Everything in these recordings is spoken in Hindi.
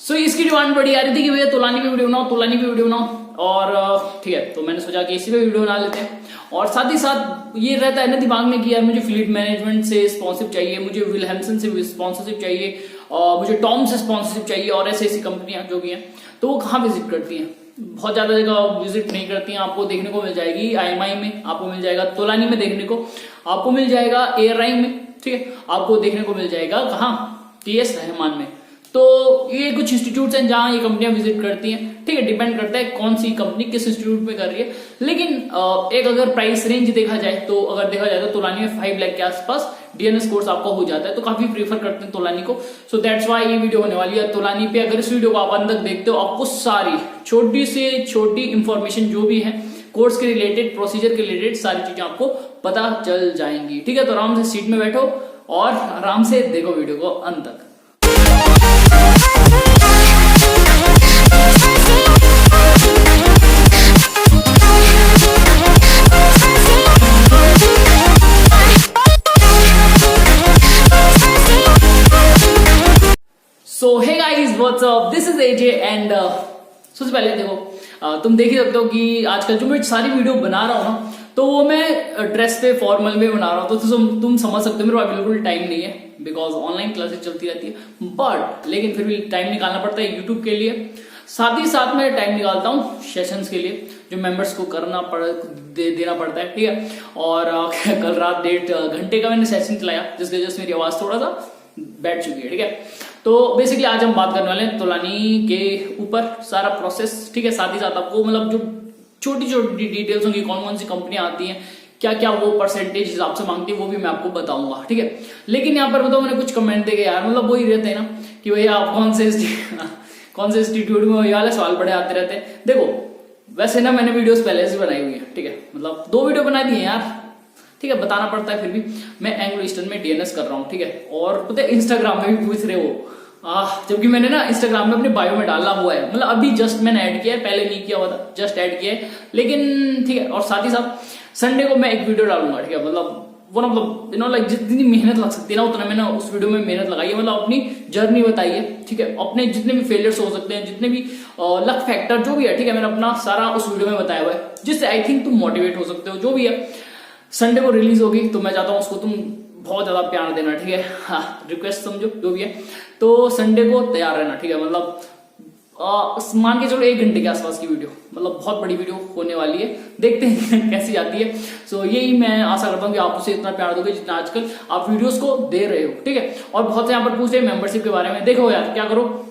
सो इसकी डिमांड बड़ी आ रही थी कि भैया तोलानी पे वीडियो बनाओ, तोलानी पे वीडियो बनाओ। और ठीक है, तो मैंने सोचा कि इसी पे वीडियो बना लेते हैं। और साथ ही साथ ये रहता है ना दिमाग में कि यार मुझे फ्लीट मैनेजमेंट से स्पॉन्सरशिप चाहिए, मुझे विलहेम्सन से स्पॉन्सरशिप चाहिए, और मुझे टॉम से स्पॉन्सरशिप चाहिए, और ऐसी ऐसी कंपनियां जो भी हैं तो वो कहाँ विजिट करती हैं? बहुत ज्यादा जगह विजिट नहीं करती हैं। आपको देखने को मिल जाएगी IMI में, आपको मिल जाएगा तोलानी में देखने को, आपको मिल जाएगा ARI में, ठीक है, आपको देखने को मिल जाएगा कहाँ, TS रहमान में। तो ये कुछ इंस्टीट्यूट्स हैं जहां ये कंपनियां विजिट करती हैं, ठीक है। डिपेंड करता है कौन सी कंपनी किस इंस्टीट्यूट में कर रही है। लेकिन एक अगर प्राइस रेंज देखा जाए तो, अगर देखा जाए तो तोलानी में 5 लाख के आसपास DNS कोर्स आपका हो जाता है, तो काफी प्रीफर करते हैं तोलानी को। सो दैट्स वाई ये वीडियो होने वाली है तोलानी पे। अगर इस वीडियो को आप अंत तक देखते हो, आपको सारी छोटी से छोटी इंफॉर्मेशन जो भी है कोर्स के रिलेटेड, प्रोसीजर के रिलेटेड सारी चीजें आपको पता चल जाएंगी, ठीक है। तो आराम से सीट में बैठो और आराम से देखो वीडियो को अंत तक। So hey guys, what's up, this is AJ and सबसे पहले देखो तुम देख ही सकते हो कि आजकल जो मैं सारी वीडियो बना रहा हूँ ना, तो वो मैं ड्रेस पे फॉर्मल में बना रहा हूँ। तो तुम समझ सकते हो मेरे पास बिल्कुल टाइम नहीं है, बिकॉज ऑनलाइन क्लासेस चलती रहती है। बट लेकिन फिर भी टाइम निकालना पड़ता है यूट्यूब के लिए। साथ ही साथ मैं टाइम निकालता हूँ सेशंस के लिए, जो मेंबर्स को देना पड़ता है, ठीक है। और कल रात 1.5 घंटे का मैंने सेशन चलाया, जिसकी वजह से मेरी आवाज थोड़ा सा बैठ चुकी है, ठीक है। तो बेसिकली आज हम बात करने वाले हैं तोलानी के ऊपर सारा प्रोसेस, ठीक है। साथ ही साथ आपको मतलब जो छोटी छोटी डिटेल्स होंगी, कौन कौन सी कंपनियां आती हैं, क्या क्या वो परसेंटेज हिसाब से मांगती है, वो भी मैं आपको बताऊंगा, ठीक है। लेकिन यहाँ पर बताओ, मैंने कुछ कमेंट देखे यार, मतलब वही रहते हैं ना कि भैया आप कौन से इंस्टीट्यूट में, ये वाले सवाल बड़े आते रहते हैं। देखो वैसे ना मैंने वीडियोस पहले से बनाई हुई है, ठीक है, मतलब 2 वीडियो बना दी है यार, ठीक है। बताना पड़ता है, फिर भी मैं एंग्लो ईस्टर्न में DNS कर रहा हूँ, ठीक है। और पता है इंस्टाग्राम में भी पूछ रहे हो, जबकि मैंने ना इंस्टाग्राम में अपने बायो में डाला हुआ है, मतलब अभी जस्ट मैंने ऐड किया है, पहले नहीं किया हुआ था, जस्ट ऐड किया है, लेकिन ठीक है। और साथ ही साथ संडे को मैं एक वीडियो डालूंगा, ठीक है। मतलब वो मतलब लाइक जितनी मेहनत लग सकती है ना, उतना मैंने उस वीडियो में मेहनत लगाई है, मतलब अपनी जर्नी बताई है, ठीक है। अपने जितने भी फेलियर्स हो सकते हैं, जितने भी लक फैक्टर जो भी है, ठीक है, मैंने अपना सारा उस वीडियो में बताया हुआ है, जिससे आई थिंक तुम मोटिवेट हो सकते हो। जो भी है संडे को रिलीज होगी, तो मैं चाहता हूँ उसको तुम बहुत ज्यादा प्यार देना, ठीक है। हाँ, रिक्वेस्ट समझो जो भी है। तो संडे को तैयार रहना, ठीक है। मतलब मान के चलो 1 घंटे के आसपास की वीडियो, मतलब बहुत बड़ी वीडियो होने वाली है, देखते हैं कैसी आती है। सो यही मैं आशा करता हूँ कि आप उसे इतना प्यार दोगे जितना आजकल आप वीडियोस को दे रहे हो, ठीक है। और बहुत से यहाँ पर पूछ रहे मेंबरशिप के बारे में, देखो यार क्या करो,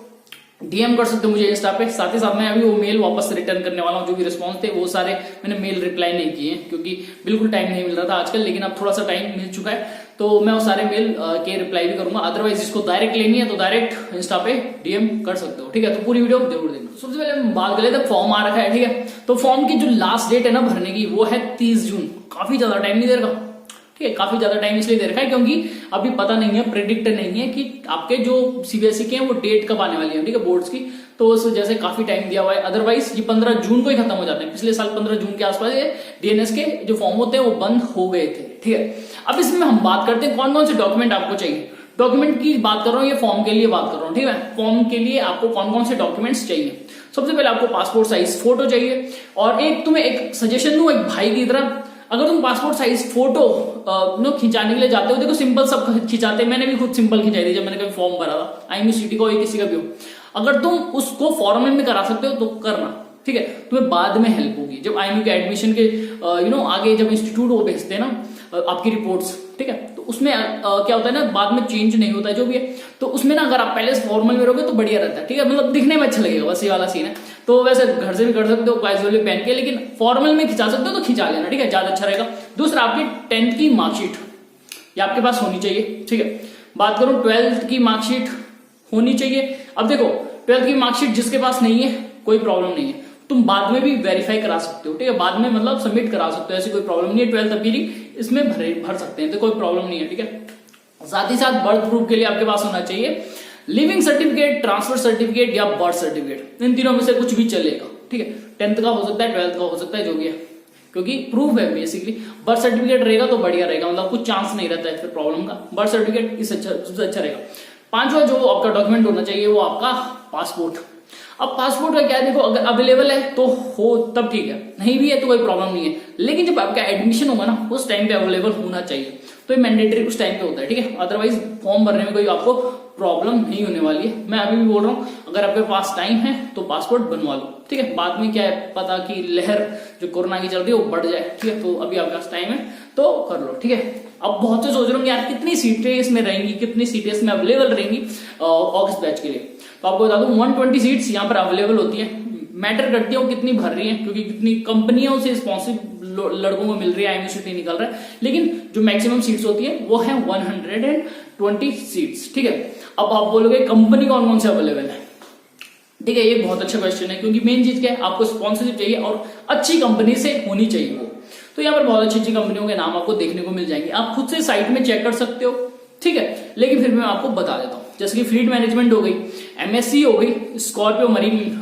DM कर सकते हो मुझे इंस्टा पे। साथ ही साथ मैं अभी वो मेल वापस रिटर्न करने वाला हूँ, जो भी रिस्पॉन्स थे वो सारे मैंने मेल रिप्लाई नहीं किए हैं, क्योंकि बिल्कुल टाइम नहीं मिल रहा था आजकल। लेकिन अब थोड़ा सा टाइम मिल चुका है, तो मैं वो सारे मेल के रिप्लाई भी करूंगा। अदरवाइज इसको डायरेक्ट लेनी है तो डायरेक्ट इंस्टा पे DM कर सकते हो, ठीक है। तो पूरी वीडियो जरूर देखना। सबसे पहले हम बात कर लेते हैं, फॉर्म आ रखा है, ठीक है। तो फॉर्म की जो लास्ट डेट है ना भरने की, वो है 30 जून। काफी ज्यादा टाइम नहीं दे रखा, ठीक है। काफी ज्यादा टाइम इसलिए दे रखा है क्योंकि अभी पता नहीं है, प्रेडिक्ट नहीं है कि आपके जो CBSE के हैं वो डेट कब आने वाली है, ठीक है, बोर्ड्स की। तो उस वजह से काफी टाइम दिया हुआ है। अदरवाइज ये 15 जून को ही खत्म हो जाते हैं। पिछले साल 15 जून के आसपास ये DNS के जो फॉर्म होते हैं वो बंद हो गए थे, ठीक है। अब इसमें हम बात करते हैं कौन कौन से डॉक्यूमेंट आपको चाहिए। डॉक्यूमेंट की बात कर रहा हूँ, ये फॉर्म के लिए बात कर रहा हूँ, ठीक है। फॉर्म के लिए आपको कौन कौन से डॉक्यूमेंट्स चाहिए। सबसे पहले आपको पासपोर्ट साइज फोटो चाहिए। और एक तुम्हें एक सजेशन दूं, एक भाई की तरह, अगर तुम पासपोर्ट साइज फोटो खिंचाने के लिए जाते हो, देखो सिंपल सब खिंचाते हैं, मैंने भी खुद सिंपल खिंचाई थी जब मैंने कभी फॉर्म भरा था, IME CT का हो या किसी का भी हो। अगर तुम उसको फॉर्मल में करा सकते हो तो करना, ठीक है, तुम्हें बाद में हेल्प होगी। जब IME के एडमिशन के आगे जब इंस्टीट्यूट वो भेजते हैं ना आपकी रिपोर्ट्स, ठीक है, तो उसमें क्या होता है ना, बाद में चेंज नहीं होता है जो भी है। तो उसमें ना अगर आप पहले से फॉर्मल में रहोगे तो बढ़िया रहता है, ठीक है, मतलब दिखने में अच्छा लगेगा, बस ये वाला सीन है। तो वैसे घर से भी कर सकते हो कैजुअली पहन के, लेकिन फॉर्मल में खिंचा सकते हो तो खिंचा लेना, ठीक है, ज्यादा अच्छा रहेगा। दूसरा, आपकी 10th की मार्कशीट ये आपके पास होनी चाहिए, ठीक है। बात करूं 12th की मार्कशीट होनी चाहिए। अब देखो 12th की मार्कशीट जिसके पास नहीं है कोई प्रॉब्लम नहीं है, तुम बाद में भी वेरीफाई करा सकते हो, ठीक है, बाद में मतलब सबमिट करा सकते हो, ऐसी कोई प्रॉब्लम नहीं है। 12th अपीयरिंग इसमें भर सकते हैं, तो कोई प्रॉब्लम नहीं है, ठीक है। साथ ही साथ बर्थ प्रूफ के लिए आपके पास होना चाहिए लिविंग सर्टिफिकेट, ट्रांसफर सर्टिफिकेट या बर्थ सर्टिफिकेट। इन तीनों में से कुछ भी चलेगा, ठीक है। 10th का हो सकता है, 12th का हो सकता है, जो भी है, क्योंकि प्रूफ है बेसिकली। बर्थ सर्टिफिकेट रहेगा तो बढ़िया रहेगा, मतलब कुछ चांस नहीं रहता है फिर प्रॉब्लम का। बर्थ सर्टिफिकेट सबसे अच्छा रहेगा। 5वां जो आपका डॉक्यूमेंट होना चाहिए वो आपका पासपोर्ट। अब पासपोर्ट का क्या है, देखो अगर अवेलेबल है तो हो तब ठीक है, नहीं भी है तो कोई प्रॉब्लम नहीं है, लेकिन जब आपका एडमिशन होगा ना उस टाइम पे अवेलेबल होना चाहिए, तो ये मैंडेटरी उस टाइम पे होता है, ठीक है। अदरवाइज फॉर्म भरने में कोई आपको प्रॉब्लम नहीं होने वाली है। मैं अभी भी बोल रहा हूँ, अगर आपके पास टाइम है तो पासपोर्ट बनवा लो, ठीक है। बाद में क्या है पता कि लहर जो कोरोना की चल रही है वो बढ़ जाए, ठीक है, तो अभी आपके पास टाइम है तो कर लो, ठीक है। अब बहुत से सोच रहे होंगे यार कितनी सीटें इसमें रहेंगी, कितनी सीटें इसमें अवेलेबल रहेंगी ऑगस्ट बैच के लिए, तो आपको बता दूं 120 सीट्स यहाँ पर अवेलेबल होती है। मैटर करती है वो कितनी भर रही है, क्योंकि कितनी कंपनियों से स्पॉन्सर लड़कों को मिल रही है, IMUCT निकल रहा है, लेकिन जो मैक्सिमम सीट्स होती है वो है 120 सीट्स, ठीक है। अब आप बोलोगे कंपनी कौन कौन से अवेलेबल है, ठीक है, ये बहुत अच्छा क्वेश्चन है, क्योंकि मेन चीज क्या है, आपको स्पॉन्सरशिप चाहिए और अच्छी कंपनी से होनी चाहिए वो। तो यहाँ पर बहुत अच्छी अच्छी कंपनियों के नाम आपको देखने को मिल जाएंगे, आप खुद से साइट में चेक कर सकते हो, ठीक है। लेकिन फिर मैं आपको बता देता हूँ, जैसे कि फ्लीट मैनेजमेंट हो गई, MSc हो गई, स्कॉर्पियो मरीन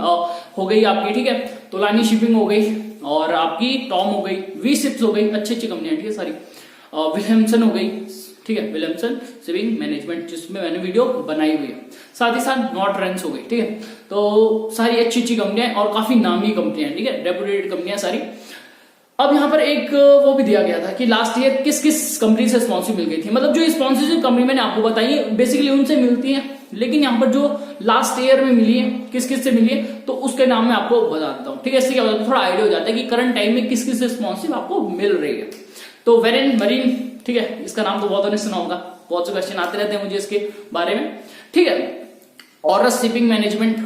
हो गई आपकी, ठीक है, तोलानी शिपिंग हो गई, और आपकी टॉम हो गई, V-Ships हो गई, अच्छी अच्छी कंपनियां, ठीक है सारी, विलियमसन हो गई, ठीक है, विलियमसन शिपिंग मैनेजमेंट जिसमें मैंने वीडियो बनाई हुई है, साथ ही साथ नॉट-रेंस हो गई, ठीक है। तो सारी अच्छी अच्छी कंपनियां और काफी नामी कंपनियां, ठीक है, रेपुटेड कंपनियां सारी। अब यहाँ पर एक वो भी दिया गया था कि लास्ट ईयर किस किस कंपनी से स्पॉन्सरशिप मिल गई थी, मतलब जो स्पॉन्सरशिप कंपनी मैंने आपको बताई है बेसिकली उनसे मिलती है, लेकिन यहाँ पर जो लास्ट ईयर में मिली है किस किस से मिली है तो उसके नाम मैं आपको बता देता हूँ, ठीक है। इससे क्या होता है थोड़ा आइडिया हो जाता है कि करंट टाइम में किस किस से स्पॉन्सरशिप आपको मिल रही है। तो वेरेन मरीन, ठीक है, इसका नाम तो बहुतों ने सुना होगा, बहुत से क्वेश्चन आते रहते हैं मुझे इसके बारे में, ठीक है। ऑरस शिपिंग मैनेजमेंट,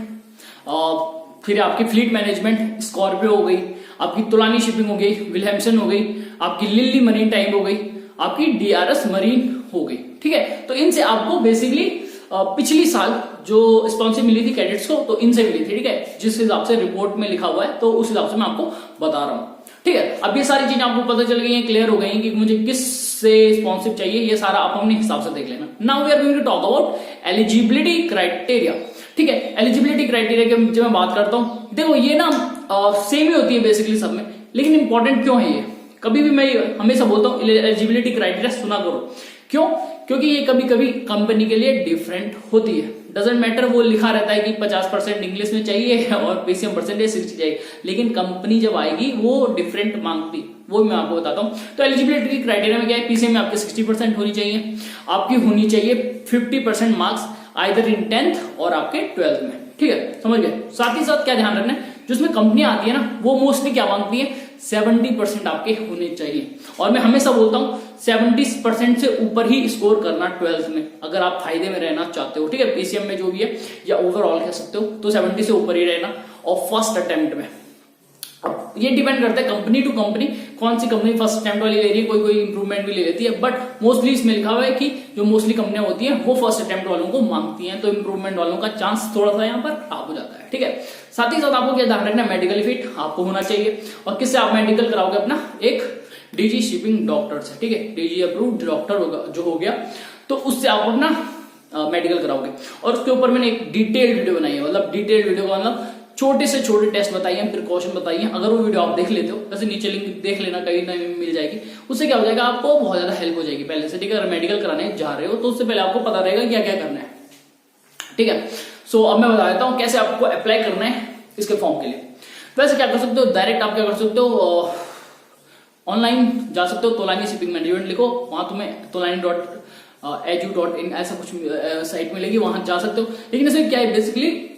फिर आपकी फ्लीट मैनेजमेंट, स्कॉर्पियो हो गई, आपकी तुलानी शिपिंग हो गई, विलियमसन हो गई, आपकी लिल्ली मरीन टाइम हो गई, आपकी DRS मरीन हो गई, ठीक है। तो इनसे आपको बेसिकली पिछली साल जो स्पॉन्सरशिप मिली थी कैडेट्स को तो इनसे मिली थी, ठीक है, जिस हिसाब से रिपोर्ट में लिखा हुआ है तो उस हिसाब से मैं आपको बता रहा हूँ, ठीक है। अब ये सारी चीजें आपको पता चल गई हैं, क्लियर हो गई हैं कि मुझे किस से स्पॉन्सरशिप चाहिए, ये सारा आप अपने हिसाब से देख लेना। Now we are going to talk about eligibility criteria, ठीक है। एलिजिबिलिटी क्राइटेरिया की जब मैं बात करता हूँ, देखो ये ना सेम ही होती है बेसिकली सब में, लेकिन इंपॉर्टेंट क्यों है ये, कभी भी मैं हमेशा बोलता हूँ एलिजिबिलिटी क्राइटेरिया सुना करो, क्यों, क्योंकि ये कभी कभी कंपनी के लिए डिफरेंट होती है। डजेंट मैटर वो लिखा रहता है कि 50% इंग्लिश में चाहिए और PCM परसेंटेज 60 चाहिए, लेकिन कंपनी जब आएगी वो डिफरेंट मांगती, वो मैं आपको बताता हूँ। तो एलिजिबिलिटी क्राइटेरिया में क्या है, PCM में आपके 60% होनी चाहिए, आपकी होनी चाहिए 50% मार्क्स आइदर इन 10th और आपके 12th में, ठीक है, समझ गए। साथ ही साथ क्या ध्यान रखना है, जिसमें कंपनियां आती है ना वो मोस्टली क्या मांगती है, 70% आपके होने चाहिए, और मैं हमेशा बोलता हूं 70% से ऊपर ही स्कोर करना 12th में, अगर आप फायदे में रहना चाहते हो, ठीक है, PCM में जो भी है या ओवरऑल कह सकते हो, तो 70 से ऊपर ही रहना, और फर्स्ट अटेम्प्ट में। ये डिपेंड करता है कंपनी टू कंपनी, कौन सी कंपनी फर्स्ट अटेम्प्ट वाली ले रही है, कोई कोई इंप्रूवमेंट भी ले लेती है, बट मोस्टली इसमें लिखा हुआ है कि जो मोस्टली कंपनियां होती हैं वो फर्स्ट अटेम्प्ट वालों को मांगती हैं, तो इंप्रूवमेंट वालों का चांस थोड़ा सा यहाँ पर खराब हो जाता है, ठीक है। साथ ही साथ आपको क्या ध्यान रखना है, मेडिकल फिट आपको होना चाहिए, और किससे आप मेडिकल कराओगे अपना, एक DG शिपिंग डॉक्टर से, ठीक है, DG अप्रूव्ड डॉक्टर होगा जो हो गया, तो उससे आप अपना मेडिकल कराओगे। और उसके ऊपर मैंने एक डिटेल्ड वीडियो बनाई है, मतलब डिटेल्ड वीडियो का मतलब छोटे से छोटे टेस्ट बताइए, प्रिकॉशन बताइए, अगर वो वीडियो आप देख लेते हो, वैसे नीचे लिंक देख लेना, कहीं ना मिल जाएगी, उससे क्या हो जाएगा आपको बहुत ज्यादा हेल्प हो जाएगी पहले से, ठीक है। अगर मेडिकल कराने जा रहे हो तो उससे पहले आपको पता रहेगा क्या क्या करना है, ठीक है। सो अब मैं बता देता हूँ कैसे आपको अप्लाई करना है इसके फॉर्म के लिए। वैसे क्या कर सकते हो, डायरेक्ट आप क्या कर सकते हो, ऑनलाइन जा सकते हो, तोलानी शिपिंग मैनेजमेंट लिखो, वहां तुम्हें tolani.edu.in ऐसा कुछ साइट मिलेगी, वहां जा सकते हो। लेकिन इसमें क्या है, बेसिकली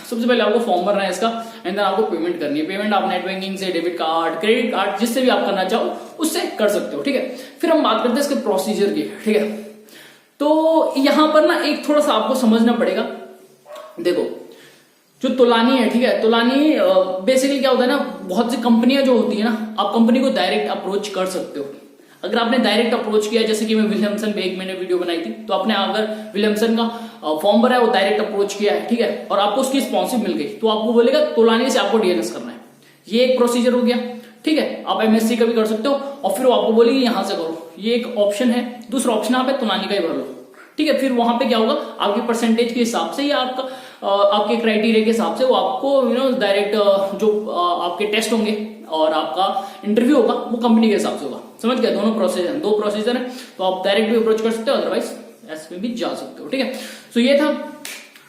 सबसे पहले आपको फॉर्म भरना है इसका, एंड देन आपको पेमेंट करनी है। पेमेंट आप नेट बैंकिंग से, डेबिट कार्ड, क्रेडिट कार्ड, जिससे भी आप करना चाहो उससे कर सकते हो, ठीक है। फिर हम बात करते हैं इसके प्रोसीजर की, ठीक है। तो यहां पर ना एक थोड़ा सा आपको समझना पड़ेगा, देखो जो तोलानी है, ठीक है, तोलानी बेसिकली क्या होता है ना, बहुत सी कंपनियां जो होती है ना, आप कंपनी को डायरेक्ट अप्रोच कर सकते हो। अगर आपने डायरेक्ट अप्रोच किया, जैसे कि मैं विलियमसन पे एक मैंने वीडियो बनाई थी, तो आपने अगर विलियमसन का फॉर्म भरा है, वो डायरेक्ट अप्रोच किया है, ठीक है, और आपको उसकी स्पॉन्सरशिप मिल गई, तो आपको बोलेगा तोलानी से आपको DNS करना है, ये एक प्रोसीजर हो गया, ठीक है। आप MSc का भी कर सकते हो, और फिर वो आपको बोलेगी यहां से करो, ये एक ऑप्शन है। दूसरा ऑप्शन आप तोलानी का ही भर लो, ठीक है। फिर वहां पे क्या होगा, आपकी परसेंटेज के हिसाब से या आपके क्राइटेरिया के हिसाब से वो आपको डायरेक्ट जो आपके टेस्ट होंगे और आपका इंटरव्यू होगा वो कंपनी के हिसाब से होगा, समझ गए। दो प्रोसीजर है, तो आप डायरेक्ट भी अप्रोच कर सकते हो, अदरवाइज ऐसे में भी जा सकते हो, ठीक है। सो ये था।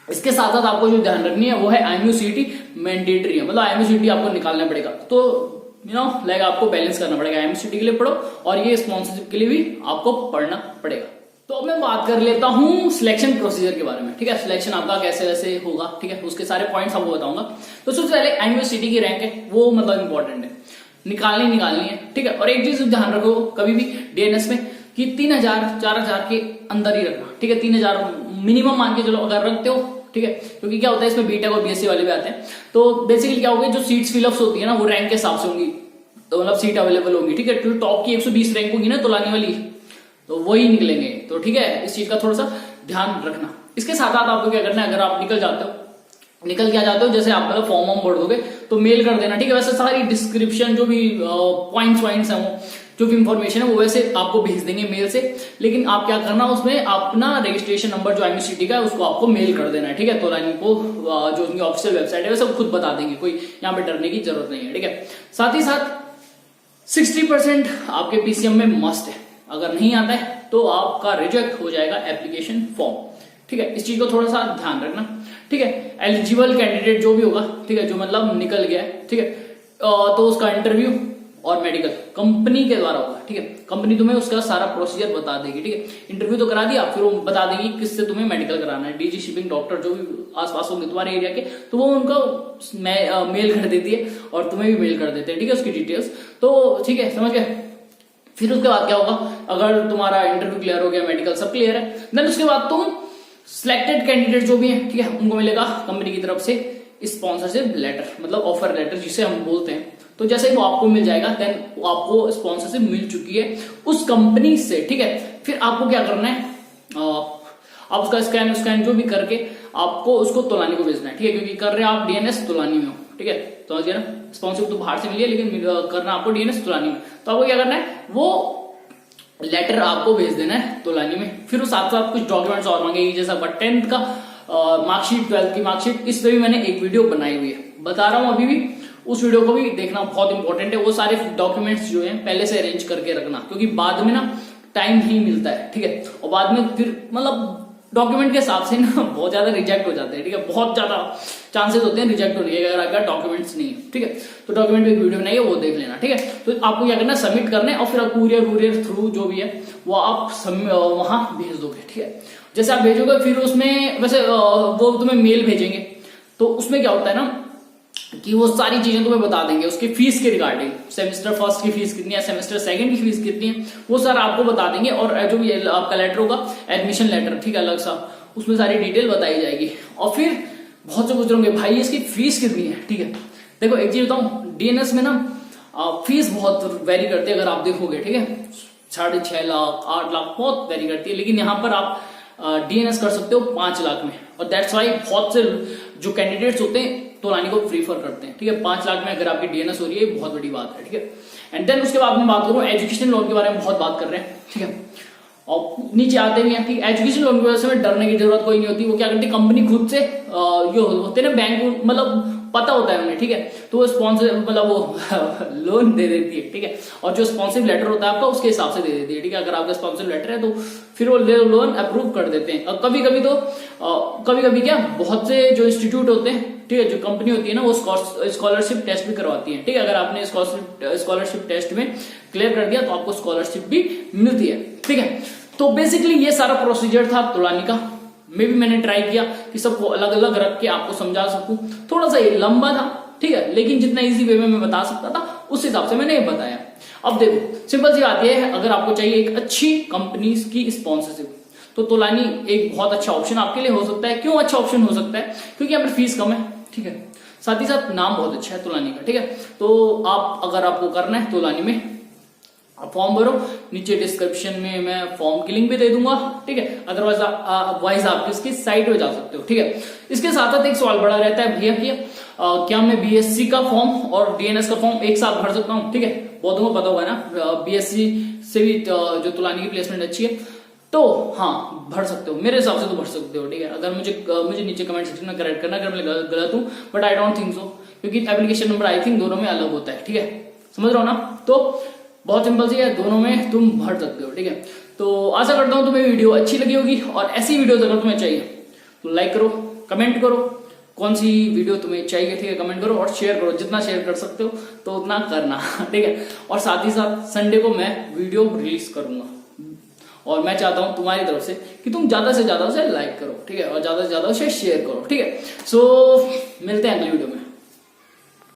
इसके साथ साथ आपको जो ध्यान रखनी है वो है IMUCT मैंडेटरी है, मतलब IMUCT आपको निकालना पड़ेगा। तो लाइक आपको बैलेंस करना पड़ेगा, IMUCT के लिए पढ़ो और ये स्पॉन्सरशिप के लिए भी आपको पढ़ना पड़ेगा। तो अब मैं बात कर लेता हूँ सिलेक्शन प्रोसीजर के बारे में, ठीक है। सिलेक्शन आपका कैसे वैसे होगा, ठीक है, उसके सारे पॉइंट्स आपको बताऊंगा। तो सबसे पहले IMUCT की रैंक है वो मतलब इंपॉर्टेंट है, निकालनी है, ठीक है। और एक चीज ध्यान रखो कभी भी DNS में कि 3000 4000 के अंदर ही रखना, ठीक है। 3000 मिनिमम मान के चलो अगर रखते हो, ठीक है, क्योंकि क्या होता है इसमें बीटेक और BSc वाले भी आते हैं। तो बेसिकली क्या होगा, जो सीट्स फिलअप्स होती है ना वो रैंक के हिसाब से होंगी, तो मतलब सीट अवेलेबल होगी, ठीक है। तो टॉप की 120 रैंक होगी ना तोलानी वाली, तो वही निकलेंगे। तो ठीक है, इस चीज का थोड़ा सा ध्यान रखना। इसके साथ साथ आपको क्या करना है, अगर आप निकल क्या जाते हो, जैसे आप मतलब फॉर्म भर दोगे तो मेल कर देना, ठीक है। वैसे सारी डिस्क्रिप्शन जो भी पॉइंट्स है वो जो भी इंफॉर्मेशन है वो वैसे आपको भेज देंगे मेल से, लेकिन आप क्या करना उसमें अपना रजिस्ट्रेशन नंबर जो IMUCT का है उसको आपको मेल कर देना है, ठीक है। तोलानी को जो उनकी ऑफिशियल वेबसाइट है वैसे खुद बता देंगे, कोई यहाँ पे डरने की जरूरत नहीं है, ठीक है। साथ ही साथ 60% आपके PCM में मस्ट है, अगर नहीं आता है तो आपका रिजेक्ट हो जाएगा एप्लीकेशन फॉर्म, ठीक है। इस चीज को थोड़ा सा ध्यान रखना, ठीक है। एलिजिबल कैंडिडेट जो भी होगा, ठीक है, जो मतलब निकल गया है, ठीक है, तो उसका इंटरव्यू और मेडिकल कंपनी के द्वारा होगा, ठीक है। कंपनी तुम्हें उसका सारा प्रोसीजर बता देगी, ठीक है। इंटरव्यू तो करा दिया, फिर वो बता देगी किससे तुम्हें मेडिकल कराना है। DG शिपिंग डॉक्टर जो भी आसपास होंगे तुम्हारे एरिया के, तो वो उनको मेल कर देती है और तुम्हें भी मेल कर देते हैं, ठीक है, उसकी डिटेल्स। तो ठीक है, समझ गए। फिर उसके बाद क्या होगा, अगर तुम्हारा इंटरव्यू क्लियर हो गया, मेडिकल सब क्लियर है, देन उसके बाद तुम सिलेक्टेड कैंडिडेट जो भी है, ठीक है, उनको मिलेगा कंपनी की तरफ से स्पॉन्सरशिप लेटर, मतलब ऑफर लेटर जिसे हम बोलते हैं। तो जैसे ही वो आपको मिल जाएगा, देन आपको स्पॉन्सरशिप मिल चुकी है उस कंपनी से, ठीक है। फिर आपको क्या करना है, आप उसका स्कैन जो भी करके आपको उसको तोलानी को भेजना है, ठीक है, क्योंकि कर रहे हैं आप DNS तोलानी में हो, ठीक है। समझ गया ना, स्पॉन्सरशिप तो बाहर से मिली है लेकिन करना आपको DNS तोलानी में। तो आपको क्या करना है, वो लेटर आपको भेज देना है तोलानी में। फिर उस साथ साथ कुछ डॉक्यूमेंट्स और मांगेगी, जैसा 10th का मार्कशीट, 12th की मार्कशीट। इस पे भी मैंने एक वीडियो बनाई हुई है, बता रहा हूं अभी भी, उस वीडियो को भी देखना बहुत इंपॉर्टेंट है। वो सारे डॉक्यूमेंट्स जो हैं पहले से अरेंज करके रखना, क्योंकि बाद में ना टाइम नहीं मिलता है, ठीक है। और बाद में फिर मतलब डॉक्यूमेंट के हिसाब से ना बहुत ज्यादा रिजेक्ट हो जाते हैं, ठीक है। बहुत ज्यादा चांसेस होते हैं रिजेक्ट होने के अगर आपका डॉक्यूमेंट्स नहीं है, ठीक है। तो डॉक्यूमेंट एक वीडियो बनाई है, वो देख लेना, ठीक है। तो आपको क्या करना है, सबमिट करना है और फिर आप कुरियर थ्रू जो भी है वो आप वहां भेज दोगे, ठीक है। जैसे आप भेजोगे फिर उसमें वैसे वो तुम्हें मेल भेजेंगे, तो उसमें क्या होता है ना कि वो सारी चीजें तुम्हें बता देंगे उसकी फीस के रिगार्डिंग, सेमेस्टर फर्स्ट की फीस कितनी है, सेमेस्टर सेकंड की फीस कितनी है, वो सारा आपको बता देंगे। और जो भी आपका लेटर होगा, एडमिशन लेटर, ठीक है, अलग सा, उसमें सारी डिटेल बताई जाएगी। और फिर बहुत से पूछ रहे होंगे भाई इसकी फीस कितनी है, ठीक है। देखो एक चीज बताऊं, DNS में ना फीस बहुत वेरी करती है, अगर आप देखोगे, ठीक है, 6.5 लाख 8 लाख बहुत वेरी करती है, लेकिन यहाँ पर आप DNS कर सकते हो 5 लाख में। और दैट्स वाई बहुत से जो कैंडिडेट्स होते हैं तोलानी को प्रीफर करते हैं, ठीक है। 5 लाख में अगर आपकी DNS हो रही है, बहुत बड़ी बात है, ठीक है। एंड देन उसके बाद मैं बात करूं एजुकेशन लोन के बारे में, बहुत बात कर रहे हैं, ठीक है। और नीचे आते भी हैं, ठीक है। एजुकेशन लोन की वजह से डरने की जरूरत कोई नहीं होती। वो क्या करती है, कंपनी खुद से जो होते हैं ना बैंक, मतलब पता होता है उन्हें, ठीक है, तो वो स्पॉन्सर मतलब वो लोन दे देती है, ठीक है। और जो स्पॉन्सिव लेटर होता है आपका उसके हिसाब से दे देती है, ठीक है। अगर आपका स्पॉन्सिव लेटर है तो फिर वो लोन अप्रूव कर देते हैं। और कभी कभी तो कभी कभी क्या बहुत से जो इंस्टीट्यूट होते हैं, ठीक है, जो कंपनी होती है ना वो स्कॉलरशिप टेस्ट भी करवाती है, ठीक है। अगर आपने स्कॉलरशिप टेस्ट में क्लियर कर दिया तो आपको स्कॉलरशिप भी मिलती है, ठीक है। तो बेसिकली ये सारा प्रोसीजर था तोलानी का। मैंने ट्राई किया कि सबको अलग अलग रख के आपको समझा सकूं। थोड़ा सा ये लंबा था, ठीक है, लेकिन जितना इजी वे में मैं बता सकता था उस हिसाब से मैंने ये बताया। अब देखो सिंपल सी बात यह है, अगर आपको चाहिए एक अच्छी कंपनी की स्पॉन्सरशिप, तो तोलानी एक बहुत अच्छा ऑप्शन आपके लिए हो सकता है। क्यों अच्छा ऑप्शन हो सकता है, क्योंकि यहाँ पर फीस कम है, ठीक है, साथ ही साथ नाम बहुत अच्छा है तोलानी का, ठीक है। तो आप अगर आपको करना है तोलानी में फॉर्म भरो, नीचे डिस्क्रिप्शन में मैं फॉर्म की लिंक भी दे दूंगा, ठीक है। अदरवाइज आप इसकी साइट पे जा सकते हो, ठीक है। इसके साथ साथ एक सवाल बड़ा रहता है, भैया कि क्या मैं BSc का फॉर्म और DNS का फॉर्म एक साथ भर सकता हूँ, ठीक है। बहुत को पता होगा ना, BSc से भी जो तोलानी की प्लेसमेंट अच्छी है, तो हाँ भर सकते हो, मेरे हिसाब से तो भर सकते हो, ठीक है। अगर मुझे नीचे कमेंट सेक्शन में करेक्ट करना अगर मैं गलत हूँ, but I don't think so, क्योंकि एप्लीकेशन नंबर आई थिंक दोनों में अलग होता है, ठीक है, समझ रहे हो ना। तो बहुत सिंपल सी है, दोनों में तुम भर सकते हो, ठीक है। तो आशा करता हूं तुम्हें वीडियो अच्छी लगी होगी, और ऐसी वीडियोस अगर तुम्हें चाहिए तो लाइक करो, कमेंट करो कौन सी वीडियो तुम्हें चाहिए, ठीक है, कमेंट करो और शेयर करो, जितना शेयर कर सकते हो तो उतना करना, ठीक है। और साथ ही साथ संडे को मैं वीडियो रिलीज करूंगा और मैं चाहता हूं तुम्हारी तरफ से कि तुम ज्यादा से ज्यादा उसे लाइक करो, ठीक है, और ज्यादा से ज्यादा उसे शेयर करो, ठीक है। सो मिलते हैं अगली वीडियो में।